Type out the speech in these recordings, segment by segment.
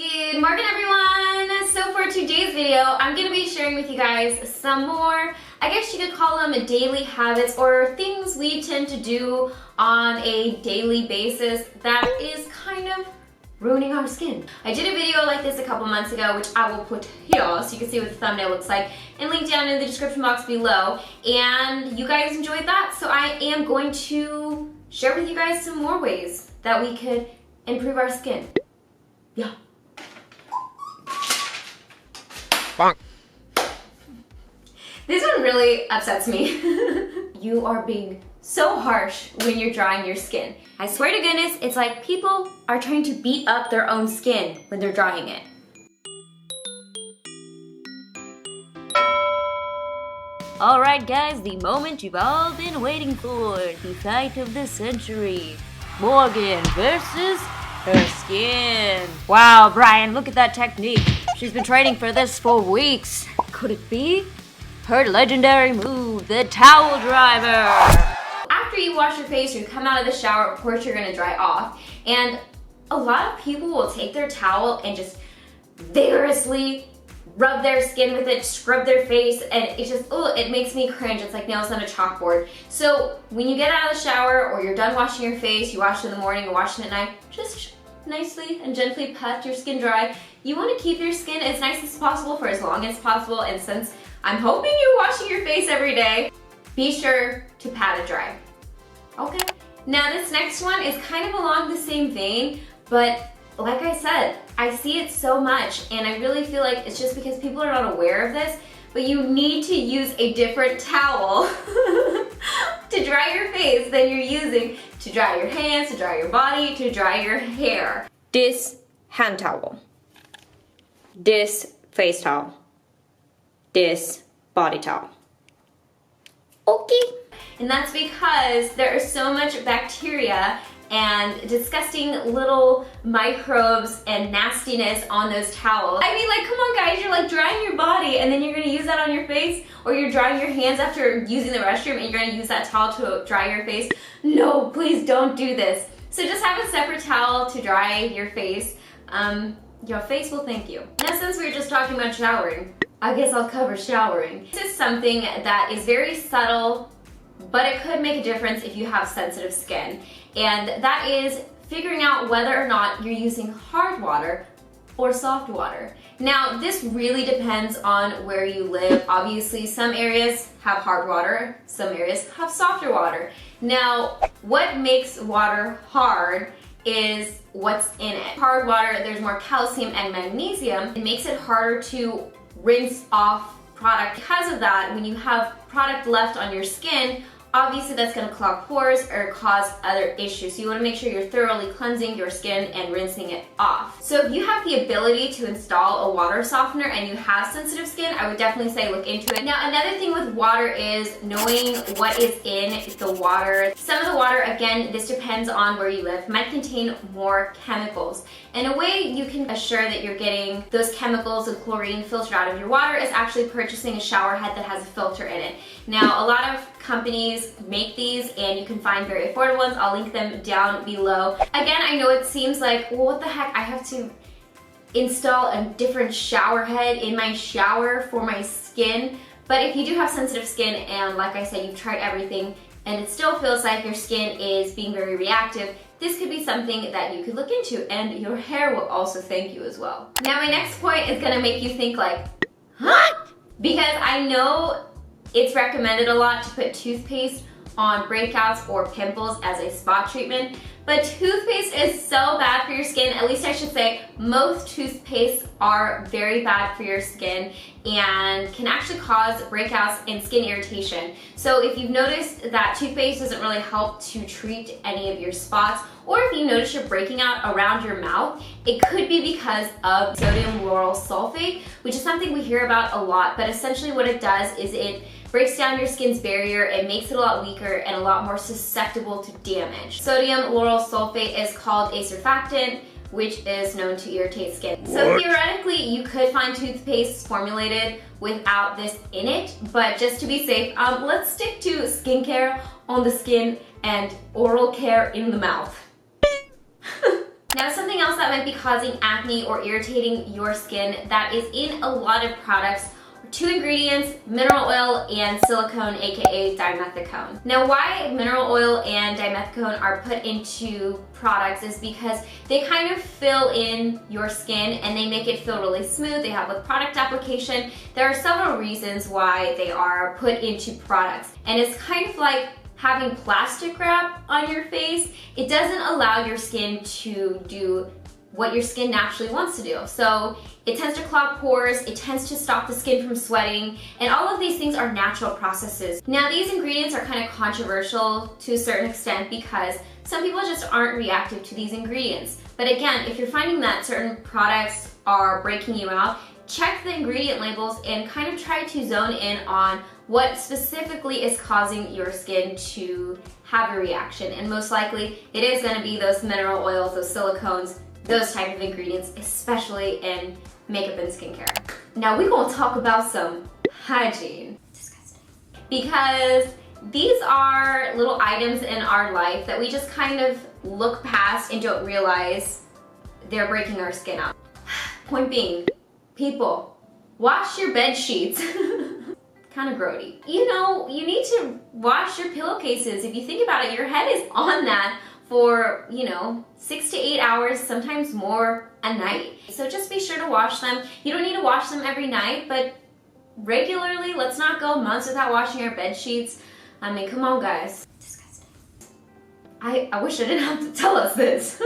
Good morning, everyone! So for today's video, I'm going to be sharing with you guys some more, I guess you could call them daily habits or things we tend to do on a daily basis that is kind of ruining our skin. I did a video like this a couple months ago, which I will put here so you can see what the thumbnail looks like, and link down in the description box below. And you guys enjoyed that, so I am going to share with you guys some more ways that we could improve our skin. Yeah. Bonk. This one really upsets me. You are being so harsh when you're drying your skin. I swear to goodness, it's like people are trying to beat up their own skin when they're drying it. Alright guys, the moment you've all been waiting for, the fight of the century. Morgan versus her skin. Wow, Brian, look at that technique. She's been training for this for weeks. Could it be her legendary move, the towel driver? After you wash your face, you come out of the shower, of course you're gonna dry off. And a lot of people will take their towel and just vigorously rub their skin with it, scrub their face, and it just, oh, it makes me cringe. It's like nails on a chalkboard. So when you get out of the shower or you're done washing your face, you wash it in the morning or wash it at night, just nicely and gently pat your skin dry. You want to keep your skin as nice as possible for as long as possible, and since I'm hoping you're washing your face every day, be sure to pat it dry. Okay. Now this next one is kind of along the same vein, but like I said, I see it so much, and I really feel like it's just because people are not aware of this, but you need to use a different towel to dry your face than you're using to dry your hands, to dry your body, to dry your hair. This hand towel. This face towel. This body towel. Okay. And that's because there is so much bacteria and disgusting little microbes and nastiness on those towels. I mean, like, come on guys, you're like drying your body and then you're gonna use that on your face, or you're drying your hands after using the restroom and you're gonna use that towel to dry your face. No, please don't do this. So just have a separate towel to dry your face. Your face will thank you. Now, since we were just talking about showering, I guess I'll cover showering. This is something that is very subtle, but it could make a difference if you have sensitive skin. And that is figuring out whether or not you're using hard water or soft water. Now, this really depends on where you live. Obviously, some areas have hard water, some areas have softer water. Now, what makes water hard is what's in it. Hard water, there's more calcium and magnesium. It makes it harder to rinse off product. Because of that, when you have product left on your skin, obviously that's going to clog pores or cause other issues. So you want to make sure you're thoroughly cleansing your skin and rinsing it off. So if you have the ability to install a water softener and you have sensitive skin, I would definitely say look into it. Now, another thing with water is knowing what is in the water. Some of the water, again, this depends on where you live, might contain more chemicals. And a way you can assure that you're getting those chemicals and chlorine filtered out of your water is actually purchasing a shower head that has a filter in it. Now, a lot of companies make these and you can find very affordable ones. I'll link them down below. Again, I know it seems like, well, what the heck, I have to install a different shower head in my shower for my skin. But if you do have sensitive skin and like I said, you've tried everything and it still feels like your skin is being very reactive, this could be something that you could look into, and your hair will also thank you as well. Now, my next point is gonna make you think like, huh? Because I know it's recommended a lot to put toothpaste on breakouts or pimples as a spot treatment, but toothpaste is so bad for your skin. At least I should say most toothpastes are very bad for your skin and can actually cause breakouts and skin irritation. So if you've noticed that toothpaste doesn't really help to treat any of your spots, or if you notice you're breaking out around your mouth, it could be because of sodium lauryl sulfate, which is something we hear about a lot, but essentially what it does is it breaks down your skin's barrier, it makes it a lot weaker and a lot more susceptible to damage. Sodium lauryl sulfate is called a surfactant, which is known to irritate skin. So theoretically, you could find toothpaste formulated without this in it, but just to be safe, let's stick to skincare on the skin and oral care in the mouth. Now, something else that might be causing acne or irritating your skin that is in a lot of products are 2 ingredients, mineral oil and silicone, aka dimethicone. Now, why mineral oil and dimethicone are put into products is because they kind of fill in your skin and they make it feel really smooth. They help with product application. There are several reasons why they are put into products, and it's kind of like having plastic wrap on your face. It doesn't allow your skin to do what your skin naturally wants to do. So it tends to clog pores, it tends to stop the skin from sweating, and all of these things are natural processes. Now, these ingredients are kind of controversial to a certain extent because some people just aren't reactive to these ingredients. But again, if you're finding that certain products are breaking you out, check the ingredient labels and kind of try to zone in on what specifically is causing your skin to have a reaction. And most likely, it is going to be those mineral oils, those silicones, those type of ingredients, especially in makeup and skincare. Now we're gonna talk about some hygiene. Disgusting. Because these are little items in our life that we just kind of look past and don't realize they're breaking our skin out. Point being, people, wash your bed sheets. Kind of grody. You know, you need to wash your pillowcases. If you think about it, your head is on that for, 6 to 8 hours, sometimes more a night. So just be sure to wash them. You don't need to wash them every night, but regularly. Let's not go months without washing our bed sheets. I mean, come on, guys. Disgusting. I wish I didn't have to tell us this.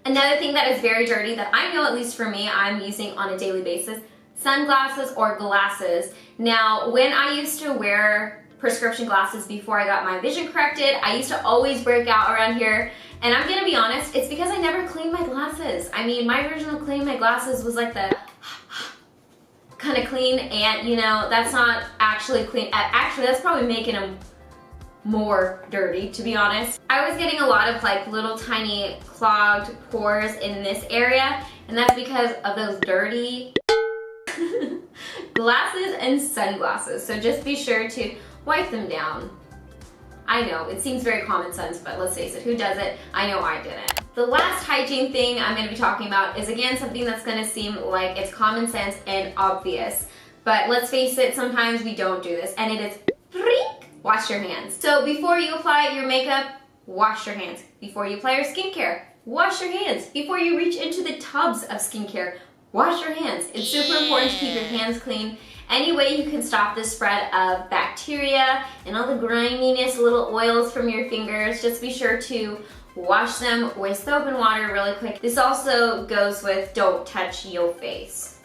Another thing that is very dirty that I know, at least for me, I'm using on a daily basis, sunglasses or glasses. Now, when I used to wear prescription glasses before I got my vision corrected, I used to always break out around here, and I'm gonna be honest, it's because I never cleaned my glasses. I mean, my original clean my glasses was like the kind of clean, and that's not actually clean. Actually, that's probably making them more dirty, to be honest. I was getting a lot of like little tiny clogged pores in this area, and that's because of those dirty glasses and sunglasses. So just be sure to wipe them down. I know, it seems very common sense, but let's face it, who does it? I know I didn't. The last hygiene thing I'm gonna be talking about is, again, something that's gonna seem like it's common sense and obvious, but let's face it, sometimes we don't do this, and it is wash your hands. So before you apply your makeup, wash your hands. Before you apply your skincare, wash your hands. Before you reach into the tubs of skincare, wash your hands. It's super important to keep your hands clean. Any way you can stop the spread of bacteria and all the griminess, little oils from your fingers, just be sure to wash them with soap and water really quick. This also goes with don't touch your face.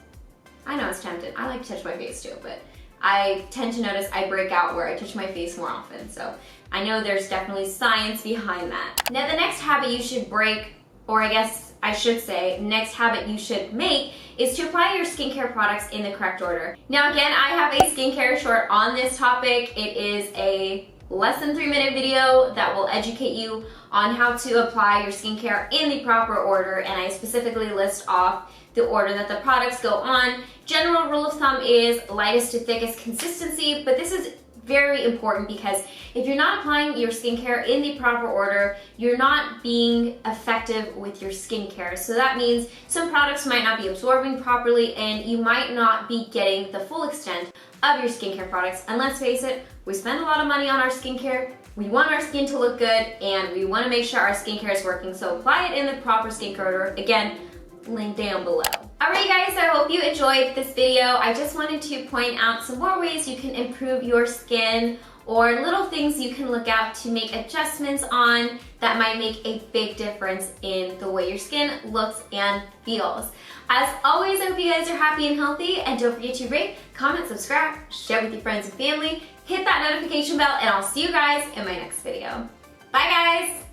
I know it's tempting. I like to touch my face too, but I tend to notice I break out where I touch my face more often. So I know there's definitely science behind that. Now, the next habit you should break, or I guess I should say, next habit you should make, is to apply your skincare products in the correct order. Now again, I have a skincare short on this topic. It is a less than 3-minute video that will educate you on how to apply your skincare in the proper order, and I specifically list off the order that the products go on. General rule of thumb is lightest to thickest consistency, but this is very important because if you're not applying your skincare in the proper order, you're not being effective with your skincare. So that means some products might not be absorbing properly and you might not be getting the full extent of your skincare products. And let's face it, we spend a lot of money on our skincare. We want our skin to look good and we want to make sure our skincare is working. So apply it in the proper skincare order. Again, link down below. Alright guys, so I hope you enjoyed this video. I just wanted to point out some more ways you can improve your skin or little things you can look out to make adjustments on that might make a big difference in the way your skin looks and feels. As always, I hope you guys are happy and healthy, and don't forget to rate, comment, subscribe, share with your friends and family, hit that notification bell, and I'll see you guys in my next video. Bye guys!